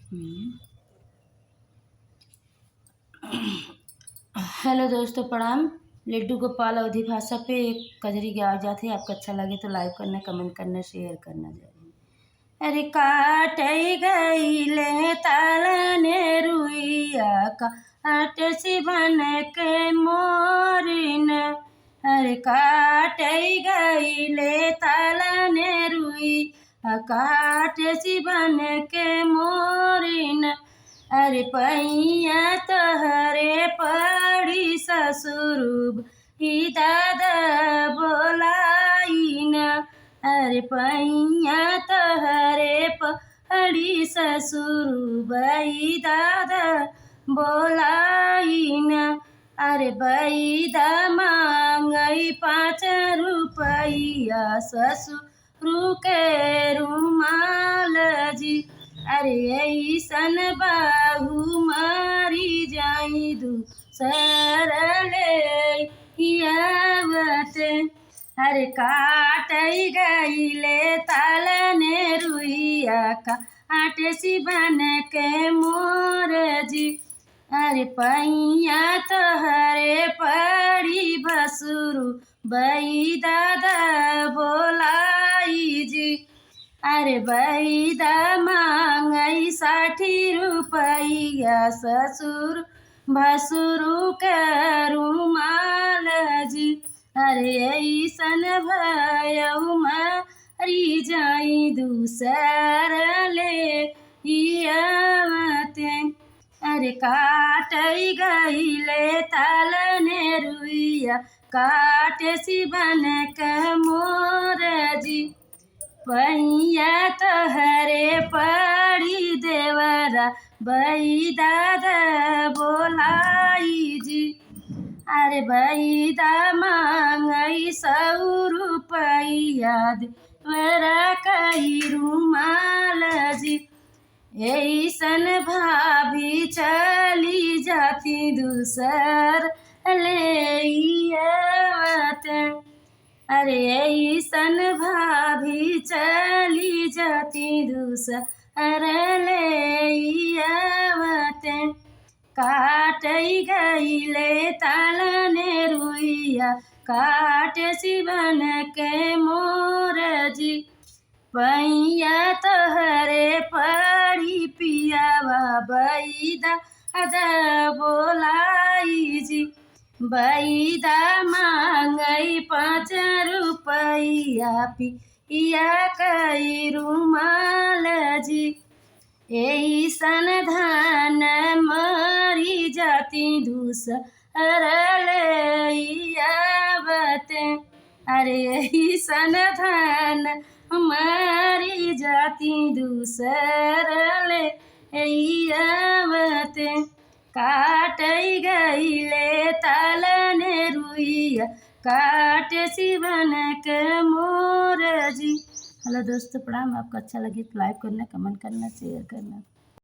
हम्म। Hello दोस्तों, प्रणाम। लड्डू गोपाल अवधी भाषा पे एक कजरी की आवाज़ है। आपको अच्छा लगे तो लाइक करना, कमेंट करना, शेयर करना जरूर। अरे काटई गईले तालने रुइया काट सी बन के मोरिन। अरे काटई गईले तालने रुइया काट सी बन के मोरिन। अरे पैया तहरे पड़ी ससुर ही दादा बोलाइन। अरे पैया तहरे पड़ी ससुर बई दादा बोलाइन। अरे बैदा मांगई 5 रुपया ससुर के रुमाल जी। अरे ऐसन बाहू मारी जाई दूसरले हियावत। अरे काटई गईले तालने रुइया काट सी बन के मोर जी। अरे पैया तहरे पड़ी भसुरु बई दादा बोलाई जी। अरे बैदा मांगई 60 रुपया ससुर भसुरु के रुमाल जी। अरे ऐसन भयऊ मरी जाई दूसर ले हियावते। अरे काटई गईले तालने रुइया काट सी बन के मोर जी। पैया तहरे पड़ी देवरा बई दादा बोलाई जी। अरे बैदा मांगई 100 रुपया देवरा कई रुमाल जी। ऐसन भाभी चली जाती दूसर ले आवते। अरे ऐसन भाभी चली जाती दूसर ले आवते। काटई गईले तालने रुइया काट सी बन के मोर जी। पैया तहरे पड़ी पियावा बैदा बोलाई जी। बैदा मांगई 5 रुपया पिया कई रुमाल जी। ऐसन धान मरी जाती दूसर ले आवते। अरे ऐसन धान मरी जाती दूसर ले आवते। काटई गईले तालने रुइया काट सी बन के मोर जी। हेलो दोस्तों, प्रणाम। आपको अच्छा लगे तो लाइक करना, कमेंट करना, शेयर करना।